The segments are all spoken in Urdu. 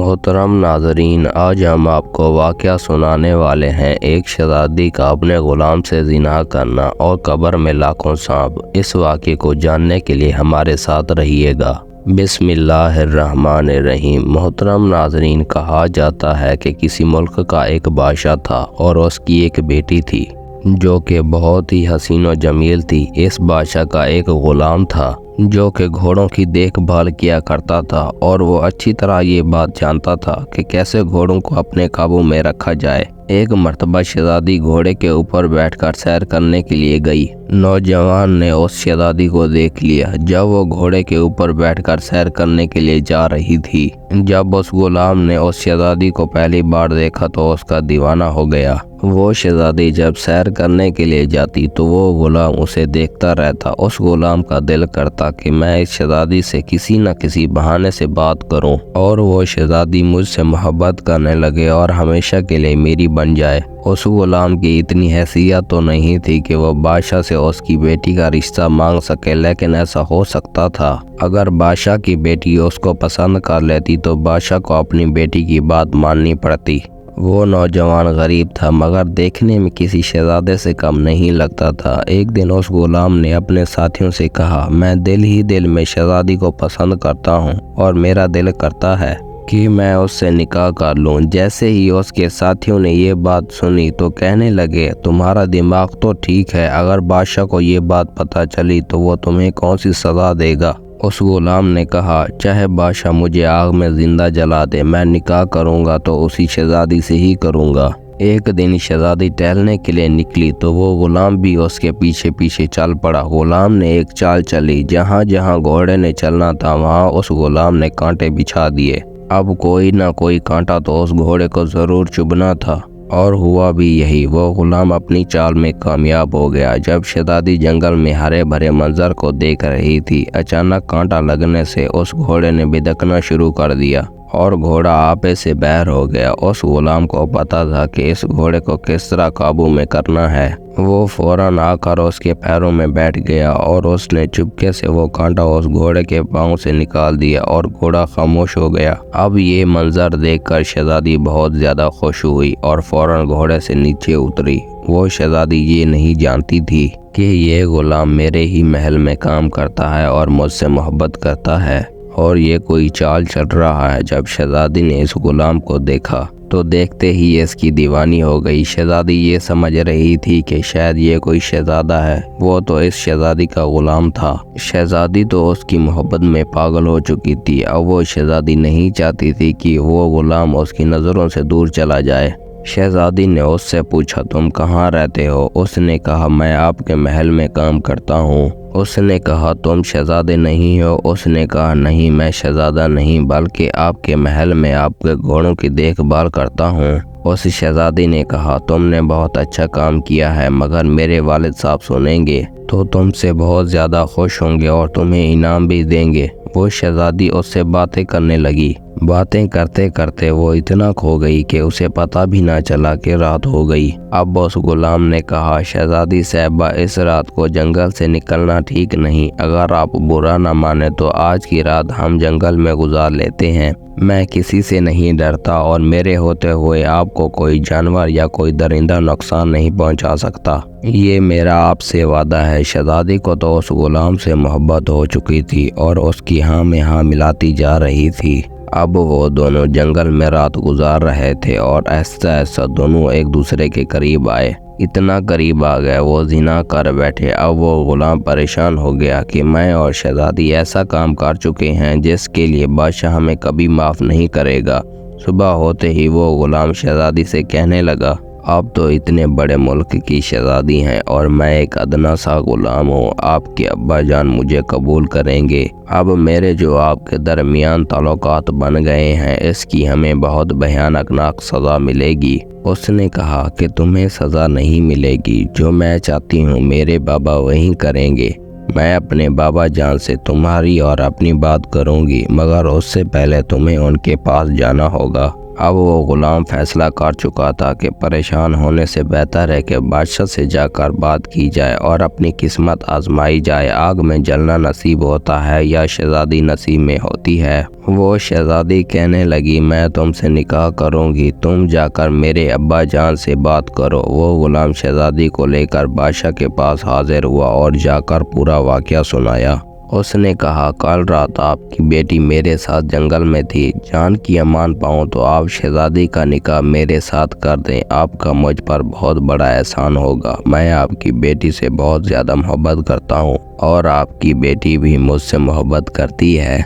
محترم ناظرین، آج ہم آپ کو واقعہ سنانے والے ہیں ایک شہزادی کا اپنے غلام سے زنا کرنا اور قبر میں لاکھوں سانپ۔ اس واقعے کو جاننے کے لیے ہمارے ساتھ رہیے گا۔ بسم اللہ الرحمن الرحیم۔ محترم ناظرین، کہا جاتا ہے کہ کسی ملک کا ایک بادشاہ تھا اور اس کی ایک بیٹی تھی جو کہ بہت ہی حسین و جمیل تھی۔ اس بادشاہ کا ایک غلام تھا جو کہ گھوڑوں کی دیکھ بھال کیا کرتا تھا اور وہ اچھی طرح یہ بات جانتا تھا کہ کیسے گھوڑوں کو اپنے قابو میں رکھا جائے۔ ایک مرتبہ شہزادی گھوڑے کے اوپر بیٹھ کر سیر کرنے کے لیے گئی۔ نوجوان نے اس شہزادی کو دیکھ لیا جب وہ گھوڑے کے اوپر بیٹھ کر سیر کرنے کے لیے جا رہی تھی۔ جب اس غلام نے اس شہزادی کو پہلی بار دیکھا تو اس کا دیوانہ ہو گیا۔ وہ شہزادی جب سیر کرنے کے لیے جاتی تو وہ غلام اسے دیکھتا رہتا۔ اس غلام کا دل کرتا کہ میں اس شہزادی سے کسی نہ کسی بہانے سے بات کروں اور وہ شہزادی مجھ سے محبت کرنے لگے اور ہمیشہ کے لیے میری بن جائے۔ اس غلام کی اتنی حیثیت تو نہیں تھی کہ وہ بادشاہ سے اس کی بیٹی کا رشتہ مانگ سکے، لیکن ایسا ہو سکتا تھا۔ اگر بادشاہ کی بیٹی اس کو پسند کر لیتی تو بادشاہ کو اپنی بیٹی کی بات ماننی پڑتی۔ وہ نوجوان غریب تھا مگر دیکھنے میں کسی شہزادے سے کم نہیں لگتا تھا۔ ایک دن اس غلام نے اپنے ساتھیوں سے کہا، میں دل ہی دل میں شہزادی کو پسند کرتا ہوں اور میرا دل کرتا ہے کہ میں اس سے نکاح کر لوں۔ جیسے ہی اس کے ساتھیوں نے یہ بات سنی تو کہنے لگے، تمہارا دماغ تو ٹھیک ہے، اگر بادشاہ کو یہ بات پتہ چلی تو وہ تمہیں کون سی سزا دے گا؟ اس غلام نے کہا، چاہے بادشاہ مجھے آگ میں زندہ جلا دے، میں نکاح کروں گا تو اسی شہزادی سے ہی کروں گا۔ ایک دن شہزادی ٹہلنے کے لیے نکلی تو وہ غلام بھی اس کے پیچھے پیچھے چل پڑا۔ غلام نے ایک چال چلی، جہاں جہاں گھوڑے نے چلنا تھا وہاں اس غلام نے کانٹے بچھا دیے۔ اب کوئی نہ کوئی کانٹا تو اس گھوڑے کو ضرور چبھنا تھا، اور ہوا بھی یہی۔ وہ غلام اپنی چال میں کامیاب ہو گیا۔ جب شہزادی جنگل میں ہرے بھرے منظر کو دیکھ رہی تھی، اچانک کانٹا لگنے سے اس گھوڑے نے بدکنا شروع کر دیا اور گھوڑا آپے سے باہر ہو گیا۔ اس غلام کو پتا تھا کہ اس گھوڑے کو کس طرح قابو میں کرنا ہے۔ وہ فوراً آ کر اس کے پیروں میں بیٹھ گیا اور اس نے چپکے سے وہ کانٹا اس گھوڑے کے پاؤں سے نکال دیا اور گھوڑا خاموش ہو گیا۔ اب یہ منظر دیکھ کر شہزادی بہت زیادہ خوش ہوئی اور فوراً گھوڑے سے نیچے اتری۔ وہ شہزادی یہ نہیں جانتی تھی کہ یہ غلام میرے ہی محل میں کام کرتا ہے اور مجھ سے محبت کرتا ہے اور یہ کوئی چال چل رہا ہے۔ جب شہزادی نے اس غلام کو دیکھا تو دیکھتے ہی اس کی دیوانی ہو گئی۔ شہزادی یہ سمجھ رہی تھی کہ شاید یہ کوئی شہزادہ ہے، وہ تو اس شہزادی کا غلام تھا۔ شہزادی تو اس کی محبت میں پاگل ہو چکی تھی۔ اب وہ شہزادی نہیں چاہتی تھی کہ وہ غلام اس کی نظروں سے دور چلا جائے۔ شہزادی نے اس سے پوچھا، تم کہاں رہتے ہو؟ اس نے کہا، میں آپ کے محل میں کام کرتا ہوں۔ اس نے کہا، تم شہزادے نہیں ہو؟ اس نے کہا، نہیں، میں شہزادہ نہیں بلکہ آپ کے محل میں آپ کے گھوڑوں کی دیکھ بھال کرتا ہوں۔ اس شہزادی نے کہا، تم نے بہت اچھا کام کیا ہے، مگر میرے والد صاحب سنیں گے تو تم سے بہت زیادہ خوش ہوں گے اور تمہیں انعام بھی دیں گے۔ وہ شہزادی اس سے باتیں کرنے لگی۔ باتیں کرتے کرتے وہ اتنا کھو گئی کہ اسے پتہ بھی نہ چلا کہ رات ہو گئی۔ اب اس غلام نے کہا، شہزادی صاحبہ، اس رات کو جنگل سے نکلنا ٹھیک نہیں۔ اگر آپ برا نہ مانے تو آج کی رات ہم جنگل میں گزار لیتے ہیں۔ میں کسی سے نہیں ڈرتا اور میرے ہوتے ہوئے آپ کو کوئی جانور یا کوئی درندہ نقصان نہیں پہنچا سکتا۔ یہ میرا آپ سے وعدہ ہے۔ شہزادی کو تو اس غلام سے محبت ہو چکی تھی اور اس کی ہاں میں ہاں ملاتی جا رہی تھی۔ اب وہ دونوں جنگل میں رات گزار رہے تھے اور ایسا ایسا دونوں ایک دوسرے کے قریب آئے۔ اتنا قریب آ گئے وہ زنا کر بیٹھے۔ اب وہ غلام پریشان ہو گیا کہ میں اور شہزادی ایسا کام کر چکے ہیں جس کے لیے بادشاہ ہمیں کبھی معاف نہیں کرے گا۔ صبح ہوتے ہی وہ غلام شہزادی سے کہنے لگا، آپ تو اتنے بڑے ملک کی شہزادی ہیں اور میں ایک ادنا سا غلام ہوں۔ آپ کے ابا جان مجھے قبول کریں گے؟ اب میرے جو آپ کے درمیان تعلقات بن گئے ہیں، اس کی ہمیں بہت بھیانک سزا ملے گی۔ اس نے کہا کہ تمہیں سزا نہیں ملے گی، جو میں چاہتی ہوں میرے بابا وہی کریں گے۔ میں اپنے بابا جان سے تمہاری اور اپنی بات کروں گی، مگر اس سے پہلے تمہیں ان کے پاس جانا ہوگا۔ اب وہ غلام فیصلہ کر چکا تھا کہ پریشان ہونے سے بہتر ہے کہ بادشاہ سے جا کر بات کی جائے اور اپنی قسمت آزمائی جائے۔ آگ میں جلنا نصیب ہوتا ہے یا شہزادی نصیب میں ہوتی ہے؟ وہ شہزادی کہنے لگی میں تم سے نکاح کروں گی، تم جا کر میرے ابا جان سے بات کرو۔ وہ غلام شہزادی کو لے کر بادشاہ کے پاس حاضر ہوا اور جا کر پورا واقعہ سنایا۔ اس نے کہا کل رات آپ کی بیٹی میرے ساتھ جنگل میں تھی، جان کی امان پاؤں تو آپ شہزادی کا نکاح میرے ساتھ کر دیں، آپ کا مجھ پر بہت بڑا احسان ہوگا۔ میں آپ کی بیٹی سے بہت زیادہ محبت کرتا ہوں اور آپ کی بیٹی بھی مجھ سے محبت کرتی ہے۔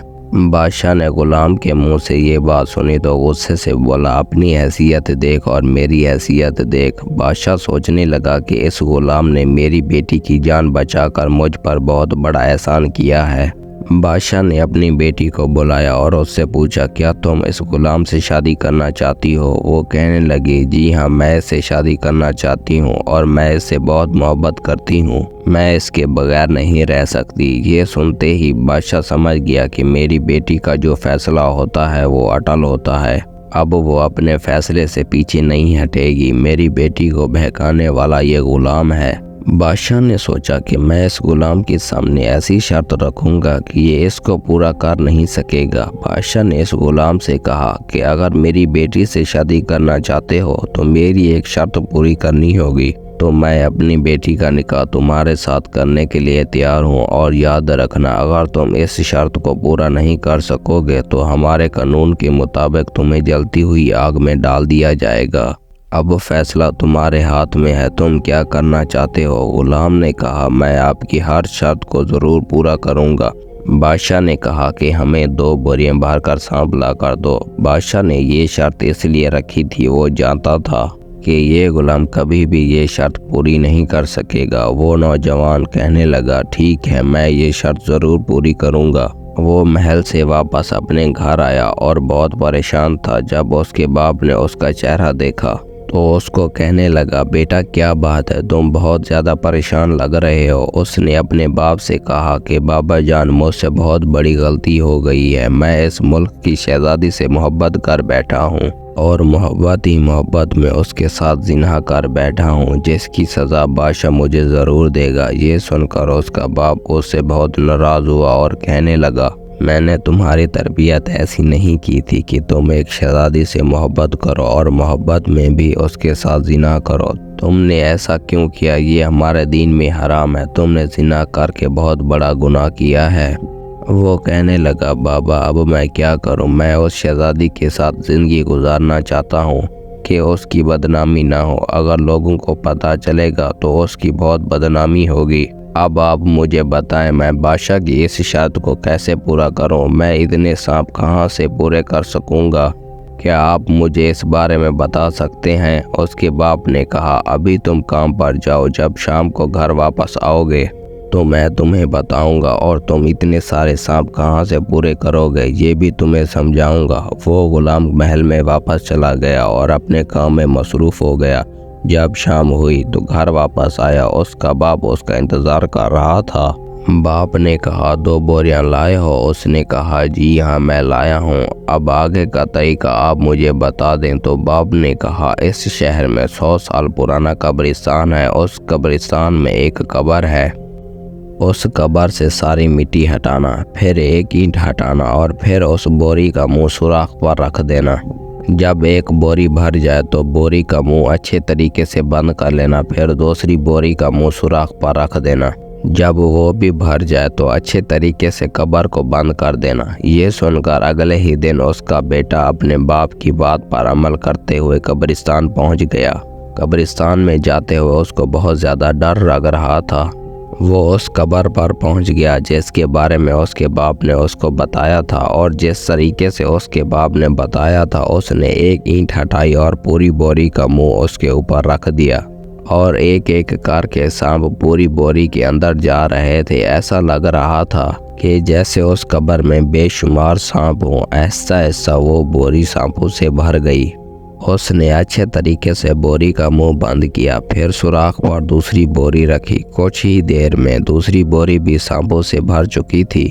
بادشاہ نے غلام کے منہ سے یہ بات سنی تو غصے سے بولا اپنی حیثیت دیکھ اور میری حیثیت دیکھ۔ بادشاہ سوچنے لگا کہ اس غلام نے میری بیٹی کی جان بچا کر مجھ پر بہت بڑا احسان کیا ہے۔ بادشاہ نے اپنی بیٹی کو بلایا اور اس سے پوچھا کیا تم اس غلام سے شادی کرنا چاہتی ہو؟ وہ کہنے لگی جی ہاں میں اس سے شادی کرنا چاہتی ہوں اور میں اس سے بہت محبت کرتی ہوں، میں اس کے بغیر نہیں رہ سکتی۔ یہ سنتے ہی بادشاہ سمجھ گیا کہ میری بیٹی کا جو فیصلہ ہوتا ہے وہ اٹل ہوتا ہے، اب وہ اپنے فیصلے سے پیچھے نہیں ہٹے گی۔ میری بیٹی کو بہکانے والا یہ غلام ہے۔ بادشاہ نے سوچا کہ میں اس غلام کے سامنے ایسی شرط رکھوں گا کہ یہ اس کو پورا کر نہیں سکے گا۔ بادشاہ نے اس غلام سے کہا کہ اگر میری بیٹی سے شادی کرنا چاہتے ہو تو میری ایک شرط پوری کرنی ہوگی، تو میں اپنی بیٹی کا نکاح تمہارے ساتھ کرنے کے لیے تیار ہوں، اور یاد رکھنا اگر تم اس شرط کو پورا نہیں کر سکو گے تو ہمارے قانون کے مطابق تمہیں جلتی ہوئی آگ میں ڈال دیا جائے گا۔ اب فیصلہ تمہارے ہاتھ میں ہے، تم کیا کرنا چاہتے ہو؟ غلام نے کہا میں آپ کی ہر شرط کو ضرور پورا کروں گا۔ بادشاہ نے کہا کہ ہمیں 2 بوریاں بھر کر سانپ لا کر دو۔ بادشاہ نے یہ شرط اس لیے رکھی تھی، وہ جانتا تھا کہ یہ غلام کبھی بھی یہ شرط پوری نہیں کر سکے گا۔ وہ نوجوان کہنے لگا ٹھیک ہے میں یہ شرط ضرور پوری کروں گا۔ وہ محل سے واپس اپنے گھر آیا اور بہت پریشان تھا۔ جب اس کے باپ نے اس کا چہرہ دیکھا تو اس کو کہنے لگا بیٹا کیا بات ہے، تم بہت زیادہ پریشان لگ رہے ہو۔ اس نے اپنے باپ سے کہا کہ بابا جان مجھ سے بہت بڑی غلطی ہو گئی ہے، میں اس ملک کی شہزادی سے محبت کر بیٹھا ہوں اور محبت ہی محبت میں اس کے ساتھ زنا کر بیٹھا ہوں، جس کی سزا بادشاہ مجھے ضرور دے گا۔ یہ سن کر اس کا باپ اس سے بہت ناراض ہوا اور کہنے لگا میں نے تمہاری تربیت ایسی نہیں کی تھی کہ تم ایک شہزادی سے محبت کرو اور محبت میں بھی اس کے ساتھ زنا کرو۔ تم نے ایسا کیوں کیا؟ یہ ہمارے دین میں حرام ہے، تم نے زنا کر کے بہت بڑا گناہ کیا ہے۔ وہ کہنے لگا بابا اب میں کیا کروں، میں اس شہزادی کے ساتھ زندگی گزارنا چاہتا ہوں کہ اس کی بدنامی نہ ہو، اگر لوگوں کو پتہ چلے گا تو اس کی بہت بدنامی ہوگی۔ اب آپ مجھے بتائیں میں بادشاہ کی اس شرط کو کیسے پورا کروں؟ میں اتنے سانپ کہاں سے پورے کر سکوں گا؟ کیا آپ مجھے اس بارے میں بتا سکتے ہیں؟ اس کے باپ نے کہا ابھی تم کام پر جاؤ، جب شام کو گھر واپس آؤ گے تو میں تمہیں بتاؤں گا اور تم اتنے سارے سانپ کہاں سے پورے کرو گے یہ بھی تمہیں سمجھاؤں گا۔ وہ غلام محل میں واپس چلا گیا اور اپنے کام میں مصروف ہو گیا۔ جب شام ہوئی تو گھر واپس آیا، اس کا باپ اس کا انتظار کر رہا تھا۔ باپ نے کہا 2 بوریاں لائے ہو؟ اس نے کہا جی ہاں میں لایا ہوں، اب آگے کا طریقہ آپ مجھے بتا دیں۔ تو باپ نے کہا اس شہر میں 100 سال پرانا قبرستان ہے، اس قبرستان میں ایک قبر ہے، اس قبر سے ساری مٹی ہٹانا، پھر ایک اینٹ ہٹانا اور پھر اس بوری کا منہ سوراخ پر رکھ دینا۔ جب ایک بوری بھر جائے تو بوری کا منہ اچھے طریقے سے بند کر لینا، پھر دوسری بوری کا منہ سوراخ پر رکھ دینا۔ جب وہ بھی بھر جائے تو اچھے طریقے سے قبر کو بند کر دینا۔ یہ سن کر اگلے ہی دن اس کا بیٹا اپنے باپ کی بات پر عمل کرتے ہوئے قبرستان پہنچ گیا۔ قبرستان میں جاتے ہوئے اس کو بہت زیادہ ڈر لگ رہا تھا۔ وہ اس قبر پر پہنچ گیا جس کے بارے میں اس کے باپ نے اس کو بتایا تھا، اور جس طریقے سے اس کے باپ نے بتایا تھا اس نے ایک اینٹ ہٹائی اور پوری بوری کا منہ اس کے اوپر رکھ دیا، اور ایک ایک کر کے سانپ پوری بوری کے اندر جا رہے تھے۔ ایسا لگ رہا تھا کہ جیسے اس قبر میں بے شمار سانپ ہوں۔ آہستہ آہستہ وہ بوری سانپوں سے بھر گئی۔ اس نے اچھے طریقے سے بوری کا منہ بند کیا، پھر سوراخ پر دوسری بوری رکھی۔ کچھ ہی دیر میں دوسری بوری بھی سانپوں سے بھر چکی تھی۔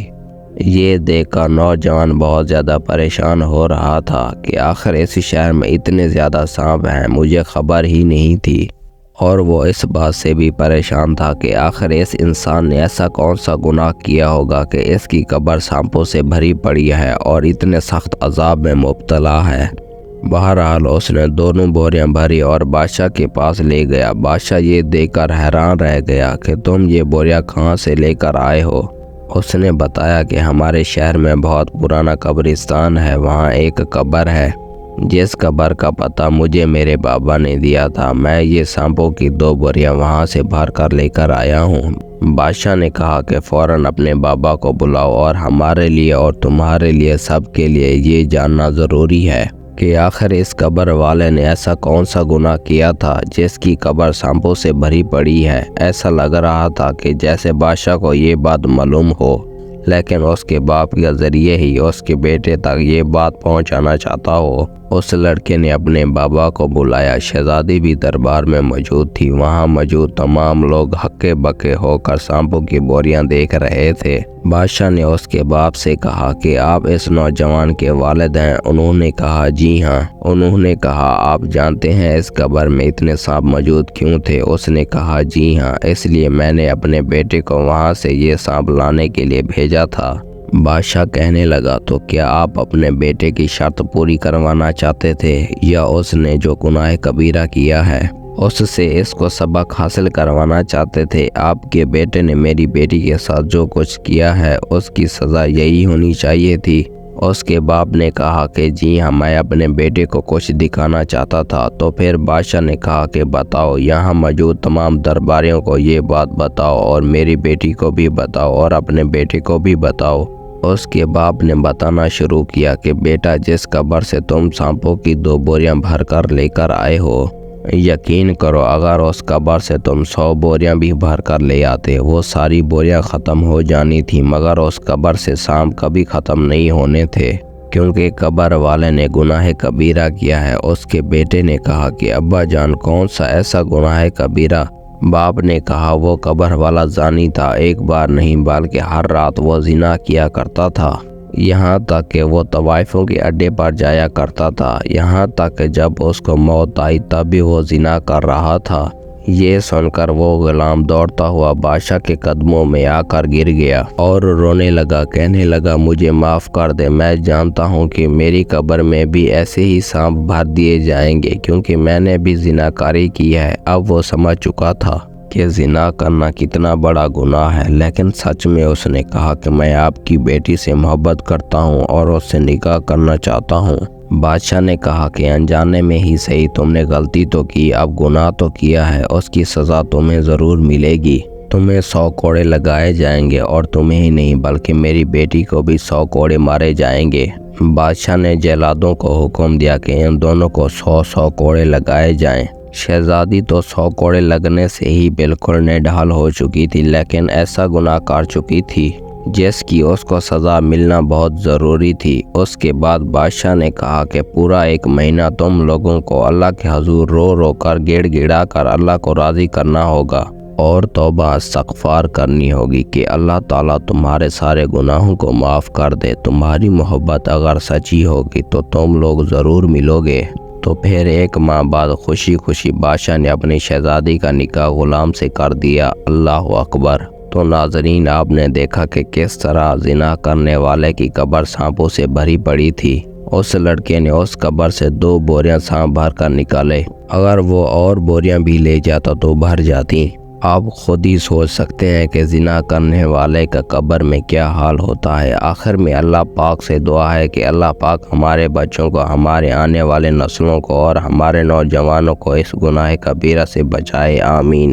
یہ دیکھ کر نوجوان بہت زیادہ پریشان ہو رہا تھا کہ آخر اس شہر میں اتنے زیادہ سانپ ہیں، مجھے خبر ہی نہیں تھی۔ اور وہ اس بات سے بھی پریشان تھا کہ آخر اس انسان نے ایسا کون سا گناہ کیا ہوگا کہ اس کی قبر سانپوں سے بھری پڑی ہے اور اتنے سخت عذاب میں مبتلا ہے۔ بہرحال اس نے دونوں بوریاں بھری اور بادشاہ کے پاس لے گیا۔ بادشاہ یہ دیکھ کر حیران رہ گیا کہ تم یہ بوریاں کہاں سے لے کر آئے ہو؟ اس نے بتایا کہ ہمارے شہر میں بہت پرانا قبرستان ہے، وہاں ایک قبر ہے جس قبر کا پتہ مجھے میرے بابا نے دیا تھا، میں یہ سانپوں کی 2 بوریاں وہاں سے بھر کر لے کر آیا ہوں۔ بادشاہ نے کہا کہ فوراً اپنے بابا کو بلاؤ، اور ہمارے لیے اور تمہارے لیے سب کے لیے یہ جاننا ضروری ہے کہ آخر اس قبر والے نے ایسا کون سا گناہ کیا تھا جس کی قبر سانپوں سے بھری پڑی ہے۔ ایسا لگ رہا تھا کہ جیسے بادشاہ کو یہ بات معلوم ہو، لیکن اس کے باپ کے ذریعے ہی اس کے بیٹے تک یہ بات پہنچانا چاہتا ہو۔ اس لڑکے نے اپنے بابا کو بلایا۔ شہزادی بھی دربار میں موجود تھی۔ وہاں موجود تمام لوگ ہکے بکے ہو کر سانپوں کی بوریاں دیکھ رہے تھے۔ بادشاہ نے اس کے باپ سے کہا کہ آپ اس نوجوان کے والد ہیں؟ انہوں نے کہا جی ہاں۔ انہوں نے کہا آپ جانتے ہیں اس قبر میں اتنے سانپ موجود کیوں تھے؟ اس نے کہا جی ہاں، اس لیے میں نے اپنے بیٹے کو وہاں سے یہ سانپ لانے کے لیے بھیجا تھا۔ بادشاہ کہنے لگا تو کیا آپ اپنے بیٹے کی شرط پوری کروانا چاہتے تھے، یا اس نے جو گناہ کبیرہ کیا ہے اس سے اس کو سبق حاصل کروانا چاہتے تھے؟ آپ کے بیٹے نے میری بیٹی کے ساتھ جو کچھ کیا ہے اس کی سزا یہی ہونی چاہیے تھی۔ اس کے باپ نے کہا کہ جی ہاں، میں اپنے بیٹے کو کچھ دکھانا چاہتا تھا۔ تو پھر بادشاہ نے کہا کہ بتاؤ، یہاں موجود تمام درباریوں کو یہ بات بتاؤ، اور میری بیٹی کو بھی بتاؤ، اور اپنے بیٹے کو بھی بتاؤ۔ اس کے باپ نے بتانا شروع کیا کہ بیٹا، جس قبر سے تم سانپوں کی 2 بوریاں بھر کر لے کر آئے ہو، یقین کرو اگر اس قبر سے تم 100 بوریاں بھی بھر کر لے آتے، وہ ساری بوریاں ختم ہو جانی تھی، مگر اس قبر سے سانپ کبھی ختم نہیں ہونے تھے، کیونکہ قبر والے نے گناہ کبیرہ کیا ہے۔ اس کے بیٹے نے کہا کہ ابا جان، کون سا ایسا گناہ کبیرہ؟ باپ نے کہا وہ قبر والا زانی تھا، ایک بار نہیں بلکہ ہر رات وہ زنا کیا کرتا تھا، یہاں تک کہ وہ طوائفوں کے اڈے پر جایا کرتا تھا، یہاں تک کہ جب اس کو موت آئی تب بھی وہ زنا کر رہا تھا۔ یہ سن کر وہ غلام دوڑتا ہوا بادشاہ کے قدموں میں آ کر گر گیا اور رونے لگا، کہنے لگا مجھے معاف کر دے، میں جانتا ہوں کہ میری قبر میں بھی ایسے ہی سانپ بھر دیے جائیں گے، کیونکہ میں نے بھی زنا کاری کی ہے۔ اب وہ سمجھ چکا تھا کہ زنا کرنا کتنا بڑا گناہ ہے، لیکن سچ میں اس نے کہا کہ میں آپ کی بیٹی سے محبت کرتا ہوں اور اس سے نکاح کرنا چاہتا ہوں۔ بادشاہ نے کہا کہ انجانے میں ہی صحیح، تم نے غلطی تو کی، اب گناہ تو کیا ہے، اس کی سزا تمہیں ضرور ملے گی، تمہیں 100 کوڑے لگائے جائیں گے، اور تمہیں ہی نہیں بلکہ میری بیٹی کو بھی 100 کوڑے مارے جائیں گے۔ بادشاہ نے جلادوں کو حکم دیا کہ ان دونوں کو 100 کوڑے لگائے جائیں۔ شہزادی تو 100 کوڑے لگنے سے ہی بالکل نڈھال ہو چکی تھی، لیکن ایسا گناہ کر چکی تھی جس کی اس کو سزا ملنا بہت ضروری تھی۔ اس کے بعد بادشاہ نے کہا کہ پورا 1 مہینہ تم لوگوں کو اللہ کے حضور رو رو کر گڑ گڑا کر اللہ کو راضی کرنا ہوگا، اور توبہ استغفار کرنی ہوگی کہ اللہ تعالیٰ تمہارے سارے گناہوں کو معاف کر دے۔ تمہاری محبت اگر سچی ہوگی تو تم لوگ ضرور ملو گے۔ تو پھر 1 ماہ بعد خوشی خوشی بادشاہ نے اپنی شہزادی کا نکاح غلام سے کر دیا۔ اللہ اکبر۔ تو ناظرین، آپ نے دیکھا کہ کس طرح زنا کرنے والے کی قبر سانپوں سے بھری پڑی تھی۔ اس لڑکے نے اس قبر سے 2 بوریاں سانپ بھر کر نکالے، اگر وہ اور بوریاں بھی لے جاتا تو بھر جاتی۔ آپ خود ہی سوچ سکتے ہیں کہ زنا کرنے والے کا قبر میں کیا حال ہوتا ہے۔ آخر میں اللہ پاک سے دعا ہے کہ اللہ پاک ہمارے بچوں کو، ہمارے آنے والے نسلوں کو اور ہمارے نوجوانوں کو اس گناہ کبیرہ سے بچائے، آمین۔